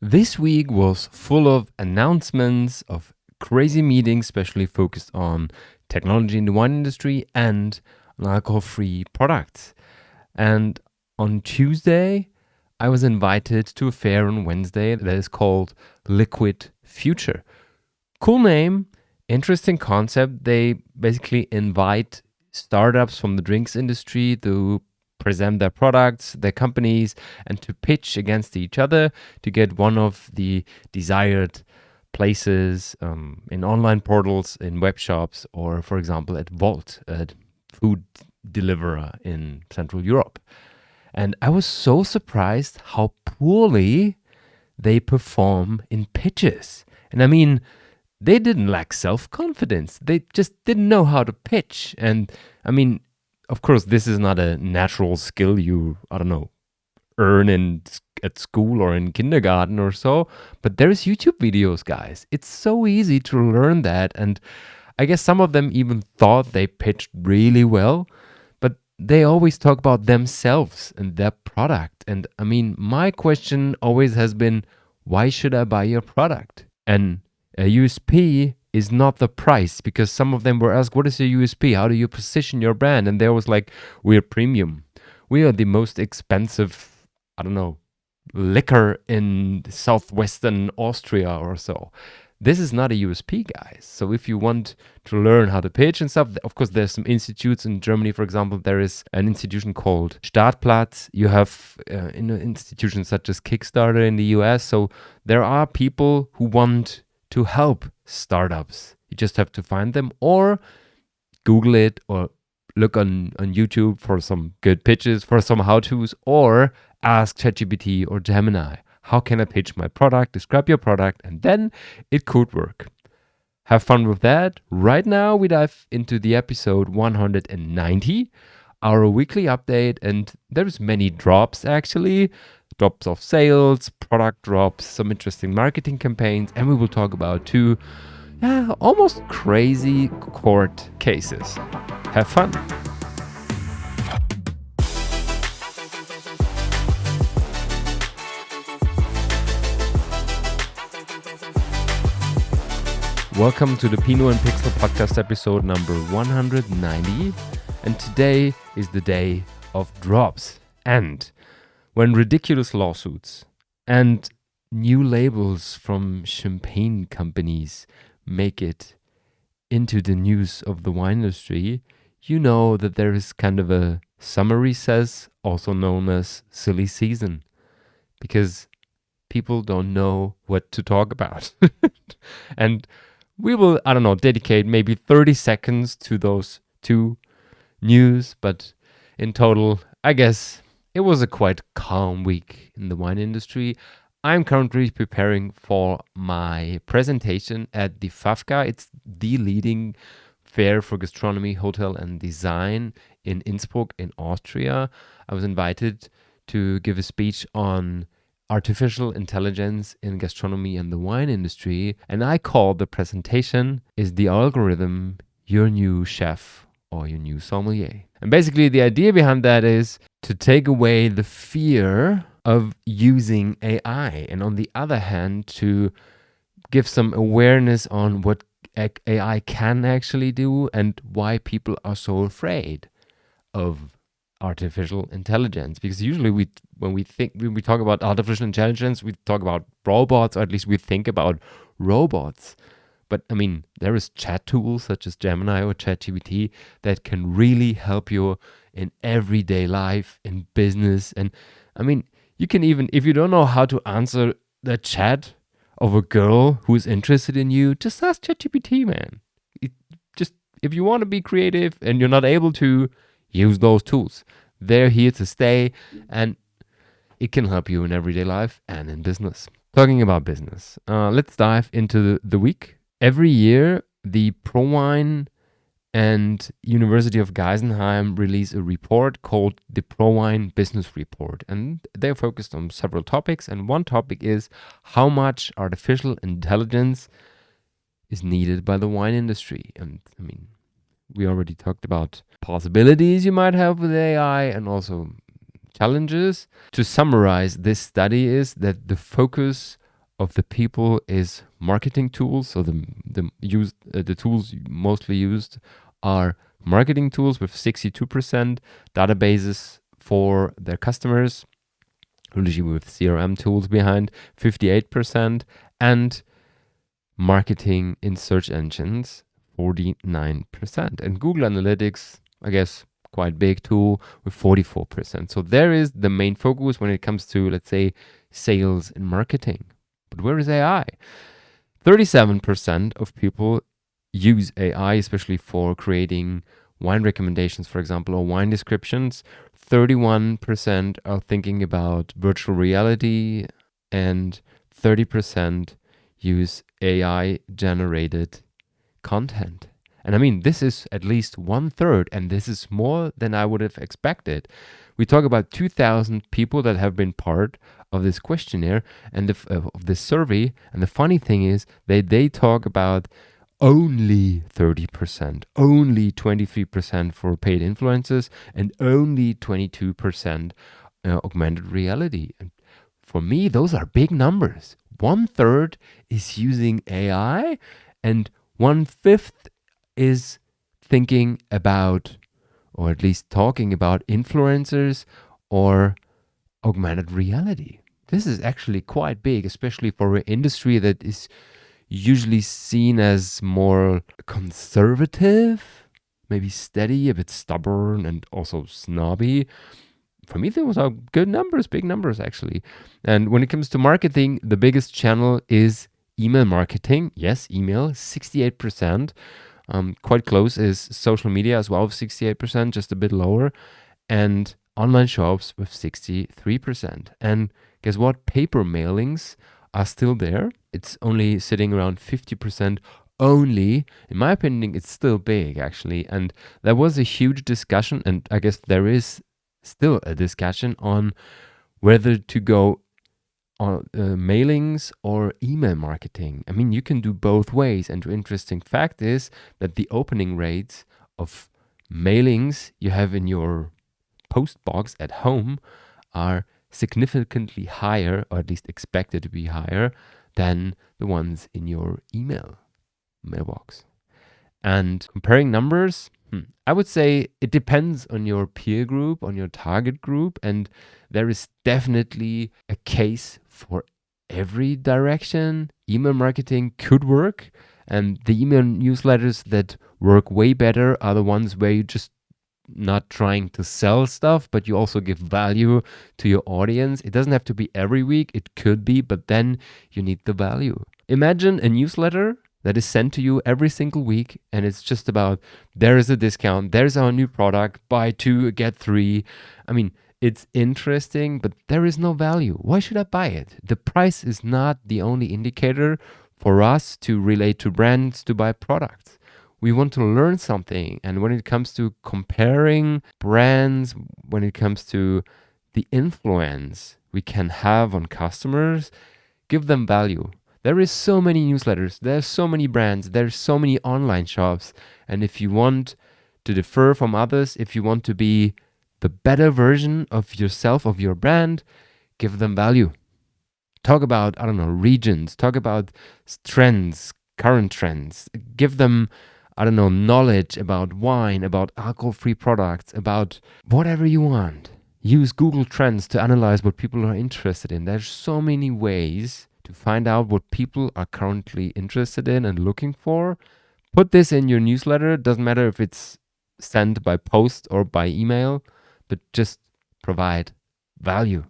This week was full of announcements of crazy meetings, especially focused on technology in the wine industry and on alcohol-free products. And on Tuesday, I was invited to a fair on Wednesday that is called Liquid Future. Cool name, interesting concept. They basically invite startups from the drinks industry to present their products, their companies, and to pitch against each other to get one of the desired places in online portals, in web shops, or, for example, at Volt, a food deliverer in Central Europe. And I was so surprised how poorly they perform in pitches. And I mean, they didn't lack self-confidence. They just didn't know how to pitch. And I mean, of course, this is not a natural skill you, earn at school or in kindergarten or so. But there's YouTube videos, guys. It's so easy to learn that. And I guess some of them even thought they pitched really well, but they always talk about themselves and their product. And I mean, my question always has been, why should I buy your product? And a USP is not the price, because some of them were asked, what is your USP? How do you position your brand? And there was like, we're premium. We are the most expensive, liquor in southwestern Austria or so. This is not a USP, guys. So if you want to learn how to pitch and stuff, of course, there's some institutes in Germany, for example. There is an institution called Startplatz. You have institutions such as Kickstarter in the US. So there are people who want to help startups. You just have to find them or Google it or look on YouTube for some good pitches, for some how-tos, or ask ChatGPT or Gemini. How can I pitch my product? Describe your product, and then it could work. Have fun with that. Right now, we dive into the episode 190, our weekly update, and there's many drops actually. Drops of sales, product drops, some interesting marketing campaigns, and we will talk about two almost crazy court cases. Have fun. Welcome to the Pinot and Pixel podcast episode number 190, and today is the day of drops. And when ridiculous lawsuits and new labels from champagne companies make it into the news of the wine industry, you know that there is kind of a summer recess, also known as silly season, because people don't know what to talk about. And we will, dedicate maybe 30 seconds to those two news, but in total, I guess it was a quite calm week in the wine industry. I'm currently preparing for my presentation at the FAFCA. It's the leading fair for gastronomy, hotel, and design in Innsbruck in Austria. I was invited to give a speech on artificial intelligence in gastronomy and the wine industry. And I called the presentation, Is the Algorithm Your New Chef or Your New Sommelier? And basically the idea behind that is to take away the fear of using AI. And on the other hand, to give some awareness on what AI can actually do and why people are so afraid of artificial intelligence. Because usually when we talk about artificial intelligence, we talk about robots, or at least we think about robots. But I mean, there is chat tools such as Gemini or ChatGPT that can really help you in everyday life, in business. And I mean, you can even, if you don't know how to answer the chat of a girl who is interested in you, just ask ChatGPT, man. If you want to be creative and you're not able to, use those tools. They're here to stay, and it can help you in everyday life and in business. Talking about business, let's dive into the week. Every year, the ProWein and University of Geisenheim release a report called the ProWein Business Report, and they're focused on several topics, and one topic is how much artificial intelligence is needed by the wine industry. And I mean, we already talked about possibilities you might have with AI and also challenges. To summarize, this study is that the focus of the people is marketing tools. So the tools mostly used are marketing tools with 62%, databases for their customers, usually with CRM tools behind, 58%, and marketing in search engines, 49%. And Google Analytics, I guess, quite big tool with 44%. So there is the main focus when it comes to, let's say, sales and marketing. But where is AI? 37% of people use AI, especially for creating wine recommendations, for example, or wine descriptions. 31% are thinking about virtual reality, and 30% use AI generated content. And I mean, this is at least 1/3, and this is more than I would have expected. We talk about 2,000 people that have been part of this questionnaire and of this survey. And the funny thing is, they talk about only 30%, only 23% for paid influencers, and only 22% augmented reality. And for me, those are big numbers. 1/3 is using AI, and 1/5 is thinking about, or at least talking about, influencers or augmented reality. This is actually quite big, especially for an industry that is usually seen as more conservative, maybe steady, a bit stubborn, and also snobby. For me, those are good numbers, big numbers actually. And when it comes to marketing, the biggest channel is email marketing. Yes, email, 68%. Quite close is social media as well, with 68%, just a bit lower. And online shops with 63%. And guess what? Paper mailings are still there. It's only sitting around 50% only. In my opinion, it's still big actually. And there was a huge discussion, and I guess there is still a discussion on whether to go on mailings or email marketing. I mean, you can do both ways. And the interesting fact is that the opening rates of mailings you have in your post box at home are significantly higher, or at least expected to be higher, than the ones in your email mailbox. And comparing numbers, I would say it depends on your peer group, on your target group, and there is definitely a case for every direction. Email marketing could work, and the email newsletters that work way better are the ones where you just not trying to sell stuff, but you also give value to your audience. It doesn't have to be every week, it could be, but then you need the value. Imagine a newsletter that is sent to you every single week, and it's just about, there is a discount, there's our new product, buy 2, get 3. I mean, it's interesting, but there is no value. Why should I buy it? The price is not the only indicator for us to relate to brands, to buy products. We want to learn something. And when it comes to comparing brands, when it comes to the influence we can have on customers, give them value. There is so many newsletters, there's so many brands, there's so many online shops. And if you want to differ from others, if you want to be the better version of yourself, of your brand, give them value. Talk about, I don't know, regions, talk about trends, current trends. Give them, I don't know, knowledge about wine, about alcohol-free products, about whatever you want. Use Google Trends to analyze what people are interested in. There's so many ways to find out what people are currently interested in and looking for. Put this in your newsletter. Doesn't matter if it's sent by post or by email, but just provide value.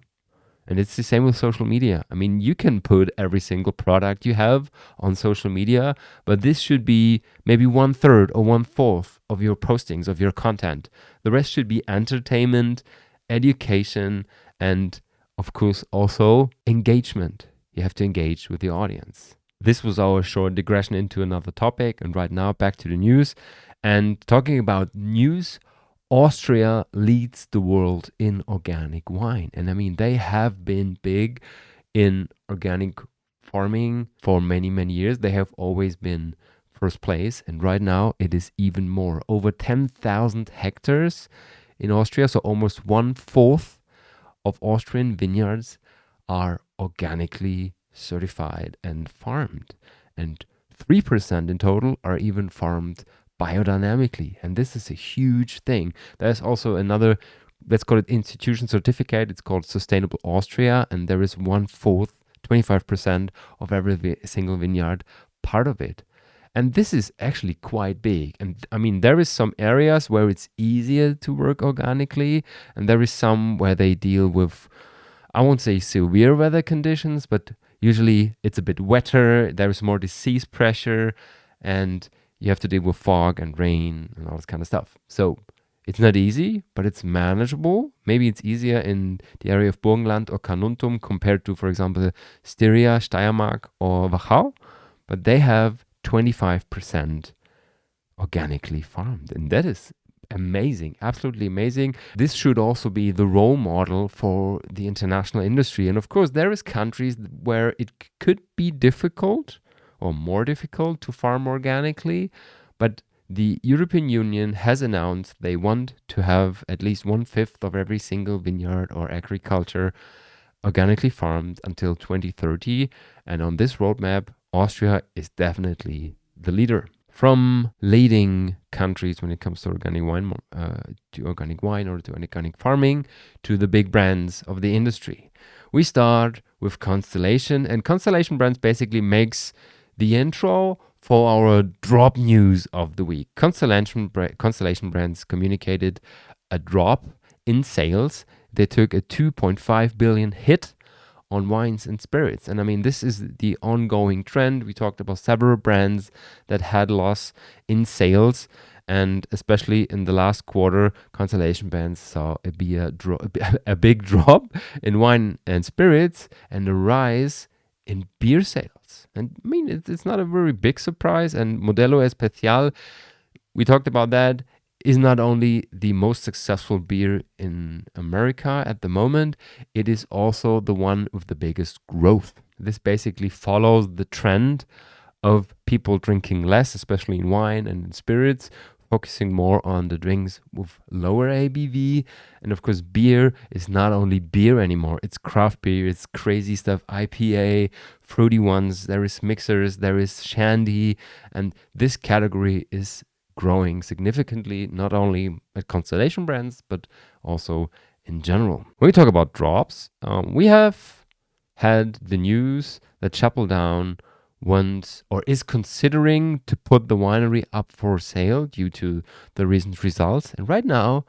And it's the same with social media. I mean, you can put every single product you have on social media, but this should be maybe 1/3 or 1/4 of your postings, of your content. The rest should be entertainment, education, and of course also engagement. You have to engage with your audience. This was our short digression into another topic. And right now back to the news. And talking about news, Austria leads the world in organic wine. And I mean, they have been big in organic farming for many, many years. They have always been first place. And right now it is even more. Over 10,000 hectares in Austria. So almost 1/4 of Austrian vineyards are organically certified and farmed. And 3% in total are even farmed biodynamically. And this is a huge thing. There's also another, let's call it institution certificate. It's called Sustainable Austria. And there is 1/4, 25% of every single vineyard part of it. And this is actually quite big. And I mean, there is some areas where it's easier to work organically, and there is some where they deal with, I won't say severe weather conditions, but usually it's a bit wetter, there is more disease pressure, and you have to deal with fog and rain and all this kind of stuff. So it's not easy, but it's manageable. Maybe it's easier in the area of Burgenland or Carnuntum compared to, for example, Styria, Steiermark, or Wachau, but they have 25% organically farmed. And that is amazing, absolutely amazing. This should also be the role model for the international industry. And of course, there is countries where it could be difficult or more difficult to farm organically, but the European Union has announced they want to have at least 1/5 of every single vineyard or agriculture organically farmed until 2030. And on this roadmap, Austria is definitely the leader. From leading countries when it comes to organic wine or to organic farming, to the big brands of the industry. We start with Constellation, and Constellation Brands basically makes the intro for our drop news of the week. Constellation Brands communicated a drop in sales. They took a 2.5 billion hit on wines and spirits. And I mean, this is the ongoing trend. We talked about several brands that had loss in sales. And especially in the last quarter, Constellation Brands saw a big drop in wine and spirits and a rise in beer sales. And I mean, it's not a very big surprise. And Modelo Especial, we talked about that, is not only the most successful beer in America at the moment, it is also the one with the biggest growth. This basically follows the trend of people drinking less, especially in wine and in spirits, focusing more on the drinks with lower ABV. And of course, beer is not only beer anymore, it's craft beer, it's crazy stuff, IPA, fruity ones, there is mixers, there is shandy, and this category is growing significantly, not only at Constellation Brands, but also in general. When we talk about drops, we have had the news that Chappell wants or is considering to put the winery up for sale due to the recent results. And right now,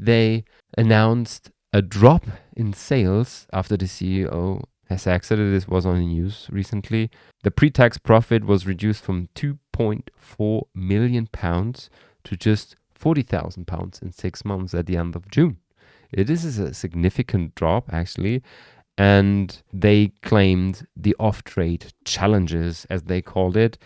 they announced a drop in sales after the CEO has exited. This was on the news recently. The pre-tax profit was reduced from £2.4 million to just £40,000 in 6 months at the end of June. It is a significant drop, actually, and they claimed the off-trade challenges, as they called it,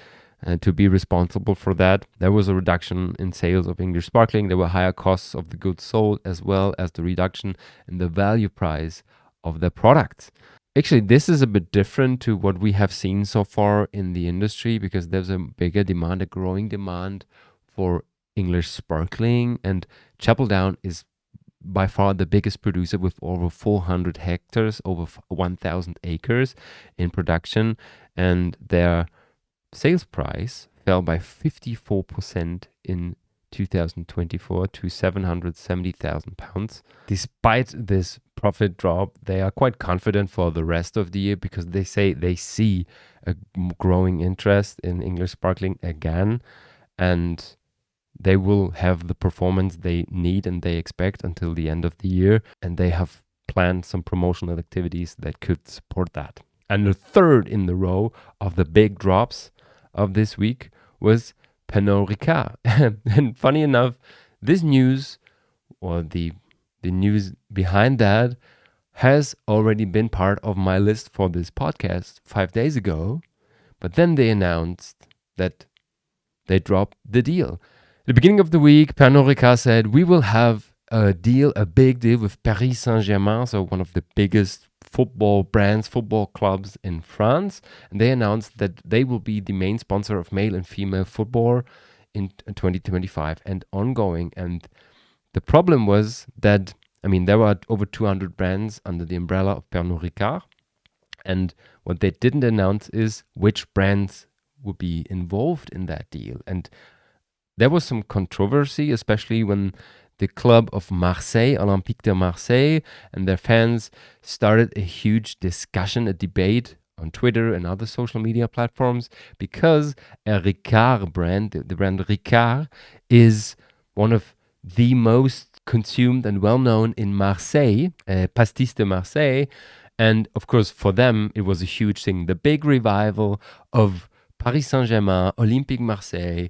to be responsible for that. There was a reduction in sales of English sparkling. There were higher costs of the goods sold, as well as the reduction in the value price of the products. Actually, this is a bit different to what we have seen so far in the industry, because there's a bigger demand, a growing demand for English sparkling, and Chappell is by far the biggest producer with over 400 hectares, over 1,000 acres in production, and their sales price fell by 54% in 2024 to £770,000. Despite this profit drop, they are quite confident for the rest of the year, because they say they see a growing interest in English sparkling again, and they will have the performance they need and they expect until the end of the year, and they have planned some promotional activities that could support that. And the third in the row of the big drops of this week was Pernod Ricard. And funny enough, this news, or the news behind that, has already been part of my list for this podcast 5 days ago. But then they announced that they dropped the deal. At the beginning of the week, Pernod Ricard said, we will have a big deal with Paris Saint-Germain, so one of the biggest football brands, football clubs in France. And they announced that they will be the main sponsor of male and female football in 2025 and ongoing. And the problem was that, I mean, there were over 200 brands under the umbrella of Pernod Ricard. And what they didn't announce is which brands would be involved in that deal. And there was some controversy, especially when the club of Marseille, Olympique de Marseille, and their fans started a huge discussion, a debate on Twitter and other social media platforms, because a Ricard brand, the brand Ricard, is one of the most consumed and well-known in Marseille, Pastis de Marseille. And of course, for them, it was a huge thing. The big revival of Paris Saint-Germain, Olympique Marseille,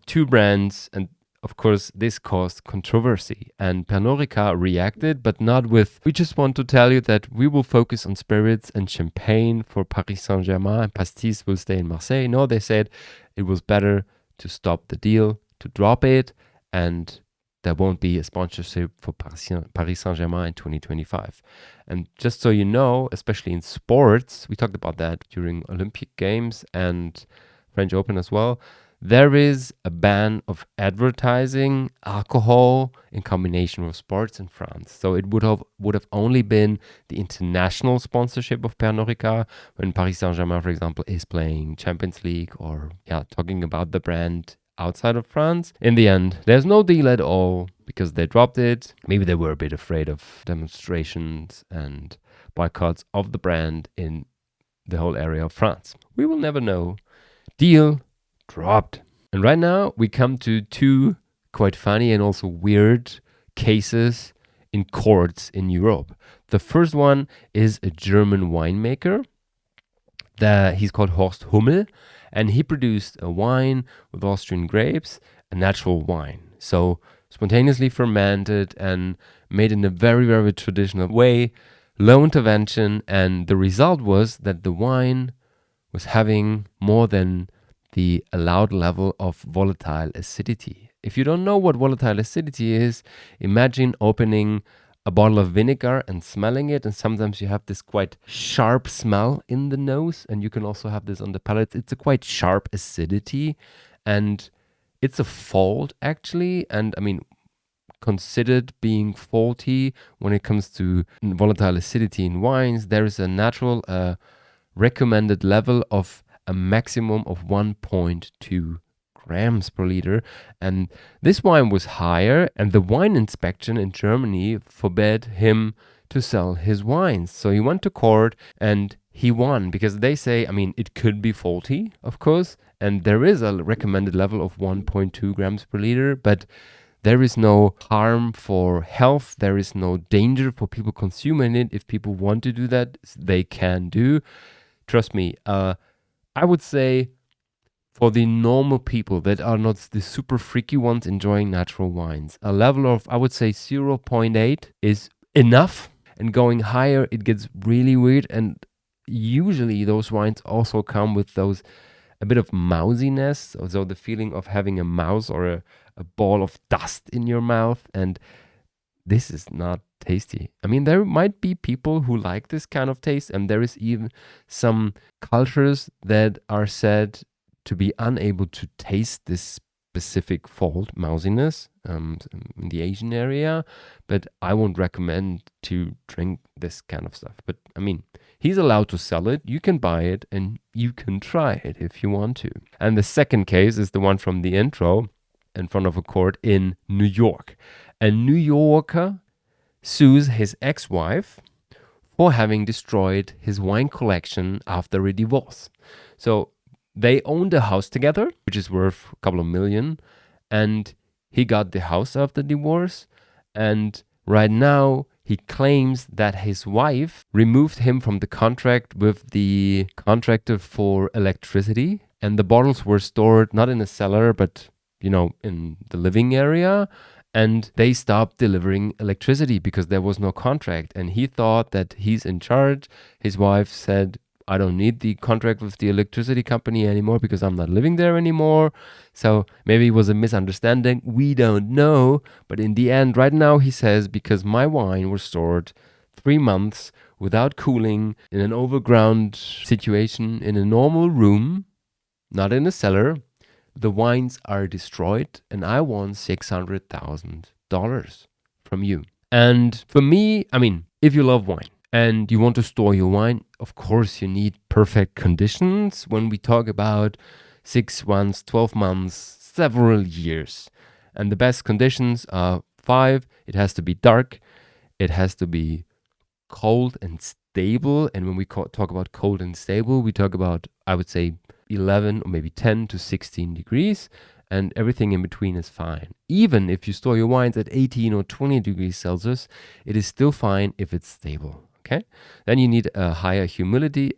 two brands. And of course, this caused controversy. And Pernod Ricard reacted, but not with, we just want to tell you that we will focus on spirits and champagne for Paris Saint-Germain and Pastis will stay in Marseille. No, they said it was better to stop the deal, to drop it, and there won't be a sponsorship for Paris Saint-Germain in 2025. And just so you know, especially in sports, we talked about that during Olympic Games and French Open as well, there is a ban of advertising alcohol in combination with sports in France. So it would have only been the international sponsorship of Pernod Ricard when Paris Saint-Germain, for example, is playing Champions League or talking about the brand outside of France. In the end, there's no deal at all because they dropped it. Maybe they were a bit afraid of demonstrations and boycotts of the brand in the whole area of France. We will never know. Deal dropped. And right now we come to two quite funny and also weird cases in courts in Europe. The first one is a German winemaker. He's called Horst Hummel, and he produced a wine with Austrian grapes, a natural wine. So spontaneously fermented and made in a very, very traditional way, low intervention, and the result was that the wine was having more than the allowed level of volatile acidity. If you don't know what volatile acidity is, imagine opening a bottle of vinegar and smelling it, and sometimes you have this quite sharp smell in the nose, and you can also have this on the palate. It's a quite sharp acidity, and it's a fault actually, and I mean considered being faulty when it comes to volatile acidity in wines. There is a natural recommended level of a maximum of 1.2 grams per liter, and this wine was higher, and the wine inspection in Germany forbade him to sell his wines. So he went to court and he won because they say, I mean, it could be faulty, of course, and there is a recommended level of 1.2 grams per liter, but there is no harm for health. There is no danger for people consuming it. If people want to do that, they can do. Trust me, I would say for the normal people that are not the super freaky ones enjoying natural wines, a level of, I would say, 0.8 is enough. And going higher, it gets really weird. And usually those wines also come with a bit of mousiness, so the feeling of having a mouse or a ball of dust in your mouth. And this is not tasty. I mean, there might be people who like this kind of taste, and there is even some cultures that are said to be unable to taste this specific fault, mousiness, in the Asian area, but I won't recommend to drink this kind of stuff. But I mean, he's allowed to sell it, you can buy it, and you can try it if you want to. And the second case is the one from the intro, in front of a court in New York. A New Yorker sues his ex-wife for having destroyed his wine collection after a divorce. So they owned a house together, which is worth a couple of million, and he got the house after divorce, and right now he claims that his wife removed him from the contract with the contractor for electricity, and the bottles were stored not in a cellar, but in the living area, and they stopped delivering electricity because there was no contract, and he thought that he's in charge. His wife said, I don't need the contract with the electricity company anymore because I'm not living there anymore. So maybe it was a misunderstanding. We don't know. But in the end, right now, he says, because my wine was stored 3 months without cooling in an overground situation in a normal room, not in a cellar, the wines are destroyed, and I won $600,000 from you. And for me, I mean, if you love wine and you want to store your wine, of course, you need perfect conditions. When we talk about 6 months, 12 months, several years. And the best conditions are 5. It has to be dark. It has to be cold and stable. And when we talk about cold and stable, we talk about, I would say, 11 or maybe 10 to 16 degrees. And everything in between is fine. Even if you store your wines at 18 or 20 degrees Celsius, it is still fine if it's stable. Okay. Then you need a higher humidity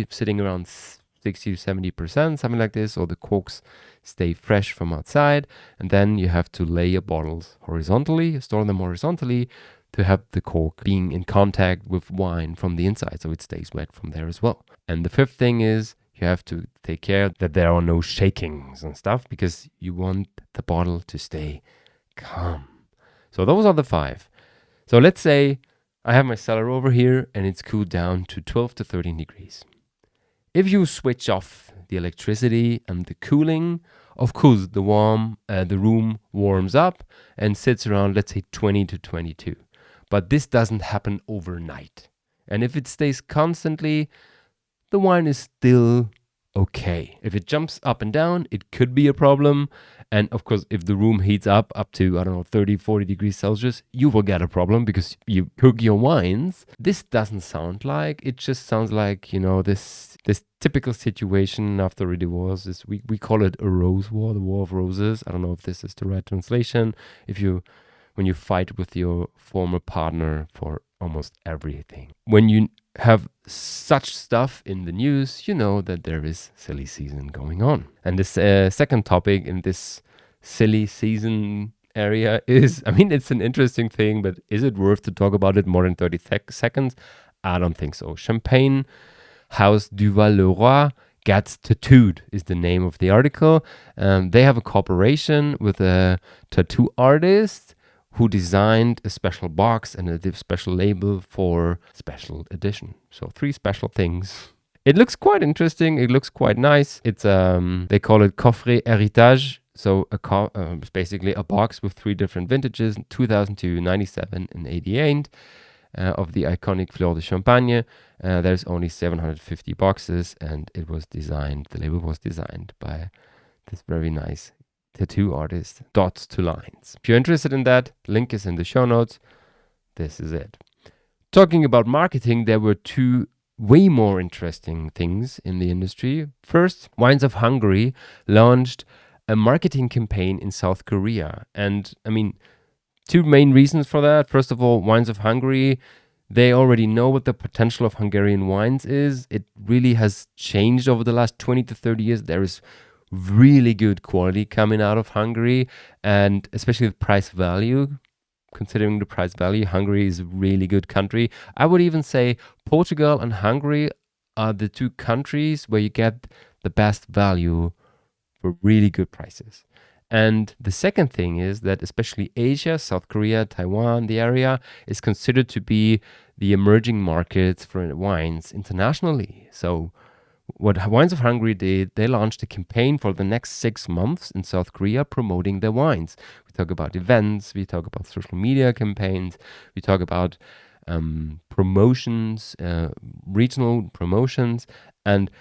sitting around 60 to 70%, something like this, or the corks stay fresh from outside. And then you have to lay your bottles horizontally, store them horizontally to have the cork being in contact with wine from the inside, so it stays wet from there as well. And the fifth thing is you have to take care that there are no shakings and stuff, because you want the bottle to stay calm. So those are the 5. So let's say I have my cellar over here and it's cooled down to 12 to 13 degrees. If you switch off the electricity and the cooling, of course the room warms up and sits around, let's say, 20 to 22. But this doesn't happen overnight. And if it stays constantly, the wine is still okay. If it jumps up and down, it could be a problem. And of course, if the room heats up to, 30, 40 degrees Celsius, you will get a problem because you cook your wines. This doesn't sound like, it just sounds like, this typical situation after a divorce is, we call it a rose war, the war of roses. I don't know if this is the right translation. When you fight with your former partner for almost everything. When you have such stuff in the news, you know that there is silly season going on. And this second topic in this silly season area is, it's an interesting thing, but is it worth to talk about it more than 30 seconds? I don't think so. Champagne Duval Leroy Gets Tattooed is the name of the article. They have a cooperation with a tattoo artist who designed a special box and a special label for special edition. So 3 special things. It looks quite interesting. It looks quite nice. It's they call it Coffret Héritage. So it's basically a box with 3 different vintages, 2002, 97, and 88 of the iconic Fleur de Champagne. There's only 750 boxes, and the label was designed by this very nice tattoo artist, Dots to Lines. If you're interested in that, link is in the show notes. This is it. Talking about marketing, there were 2 way more interesting things in the industry. First, Wines of Hungary launched a marketing campaign in South Korea. And 2 main reasons for that. First of all, Wines of Hungary, they already know what the potential of Hungarian wines is. It really has changed over the last 20 to 30 years. There is really good quality coming out of Hungary, and especially the price value. Considering the price value, Hungary is a really good country. I would even say Portugal and Hungary are the 2 countries where you get the best value for really good prices. And the second thing is that especially Asia, South Korea, Taiwan, the area is considered to be the emerging markets for wines internationally. So what Wines of Hungary did, they launched a campaign for the next 6 months in South Korea promoting their wines. We talk about events, we talk about social media campaigns, we talk about promotions, regional promotions, and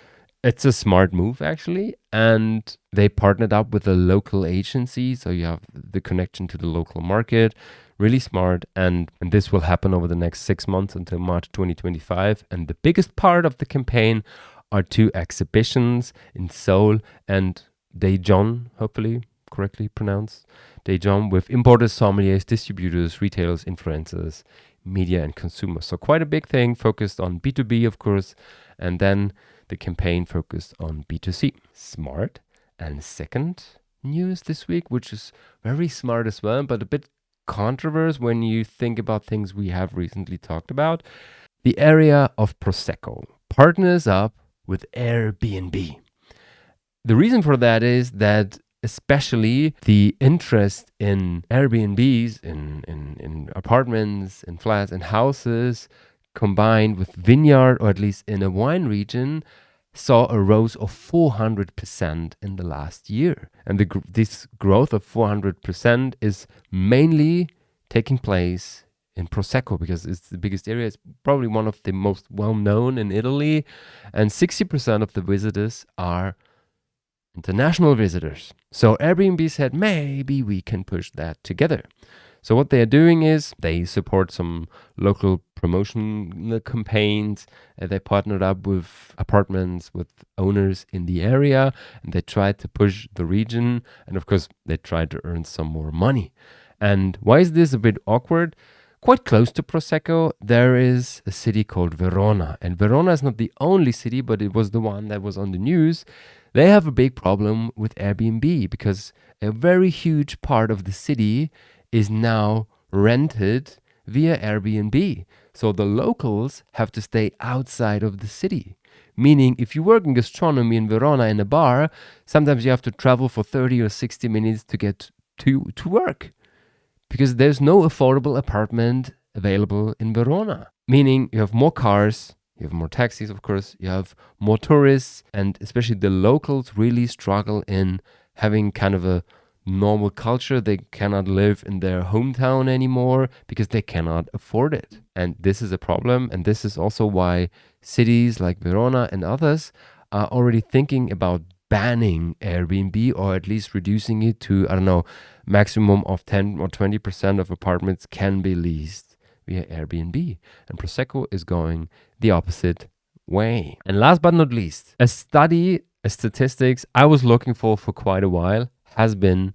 it's a smart move actually. And they partnered up with a local agency, so you have the connection to the local market. Really smart, and this will happen over the next 6 months until March 2025. And the biggest part of the campaign are 2 exhibitions in Seoul and Daejeon, hopefully correctly pronounced, Daejeon, with importers, sommeliers, distributors, retailers, influencers, media, and consumers. So quite a big thing, focused on B2B, of course, and then the campaign focused on B2C. Smart. And second news this week, which is very smart as well, but a bit controversial when you think about things we have recently talked about. The area of Prosecco partners up with Airbnb. The reason for that is that especially the interest in Airbnbs, in apartments, in flats, and houses, combined with vineyard, or at least in a wine region, saw a rise of 400% in the last year. And this growth of 400% is mainly taking place in Prosecco because it's the biggest area. It's probably one of the most well-known in Italy. And 60% of the visitors are international visitors. So Airbnb said, maybe we can push that together. So what they are doing is they support some local promotion campaigns. They partnered up with apartments, with owners in the area, and they tried to push the region. And of course, they tried to earn some more money. And why is this a bit awkward? Quite close to Prosecco, there is a city called Verona. And Verona is not the only city, but it was the one that was on the news. They have a big problem with Airbnb because a very huge part of the city is now rented via Airbnb. So the locals have to stay outside of the city. Meaning, if you work in gastronomy in Verona in a bar, sometimes you have to travel for 30 or 60 minutes to get to work. Because there's no affordable apartment available in Verona. Meaning, you have more cars, you have more taxis, of course, you have more tourists, and especially the locals really struggle in having kind of a normal culture. They cannot live in their hometown anymore because they cannot afford it. And this is a problem. And this is also why cities like Verona and others are already thinking about banning Airbnb, or at least reducing it to, I don't know, maximum of 10 or 20% of apartments can be leased via Airbnb. And Prosecco is going the opposite way. And last but not least, a statistics I was looking for quite a while has been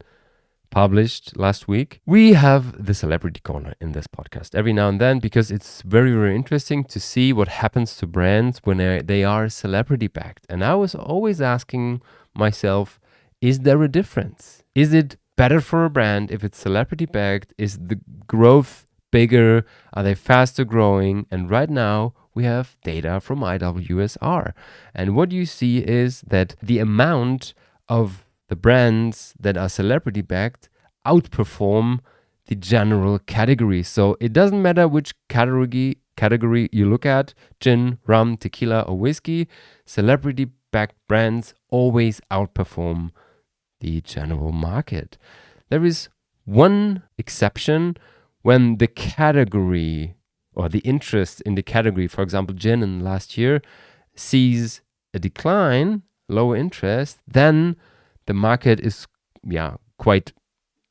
published last week. We have the celebrity corner in this podcast every now and then because it's very, very interesting to see what happens to brands when they are celebrity backed. And I was always asking myself, is there a difference? Is it better for a brand if it's celebrity backed? Is the growth bigger? Are they faster growing? And right now we have data from IWSR. And what you see is that the amount of the brands that are celebrity backed outperform the general category. So it doesn't matter which category you look at, gin, rum, tequila, or whiskey, celebrity backed brands always outperform the general market. There is one exception when the category or the interest in the category, for example, gin in last year, sees a decline, lower interest, then the market is quite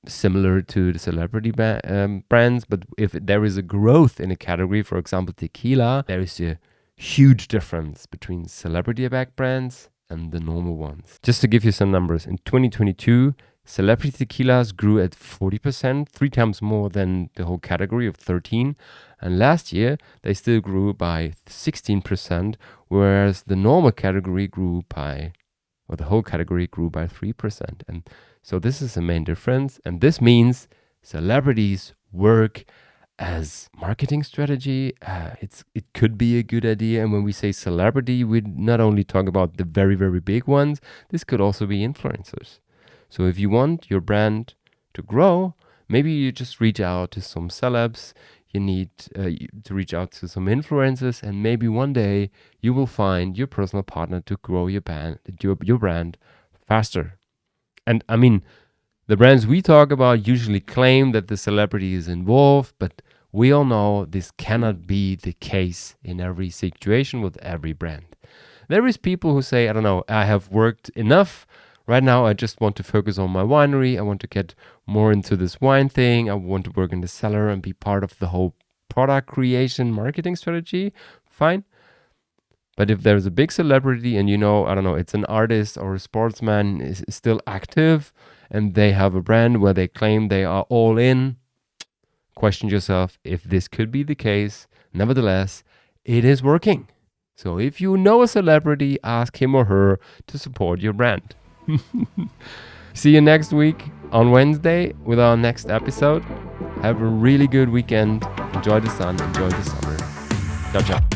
similar to the celebrity brands. But if there is a growth in a category, for example, tequila, there is a huge difference between celebrity-backed brands and the normal ones. Just to give you some numbers, in 2022, celebrity tequilas grew at 40%, 3 times more than the whole category of 13%. And last year, they still grew by 16%, whereas the normal category the whole category grew by 3%. And so this is the main difference. And this means celebrities work as marketing strategy. It could be a good idea. And when we say celebrity, we not only talk about the very, very big ones, this could also be influencers. So if you want your brand to grow, maybe you just reach out to some celebs. You need to reach out to some influencers, and maybe one day you will find your personal partner to grow your brand faster. And I mean, the brands we talk about usually claim that the celebrity is involved, but we all know this cannot be the case in every situation with every brand. There is people who say, I don't know, I have worked enough. Right now, I just want to focus on my winery. I want to get more into this wine thing. I want to work in the cellar and be part of the whole product creation marketing strategy. Fine. But if there's a big celebrity and it's an artist or a sportsman is still active and they have a brand where they claim they are all in, question yourself if this could be the case. Nevertheless, it is working. So if you know a celebrity, ask him or her to support your brand. See you next week on Wednesday with our next episode. Have a really good weekend. Enjoy the sun. Enjoy the summer. Ciao, ciao.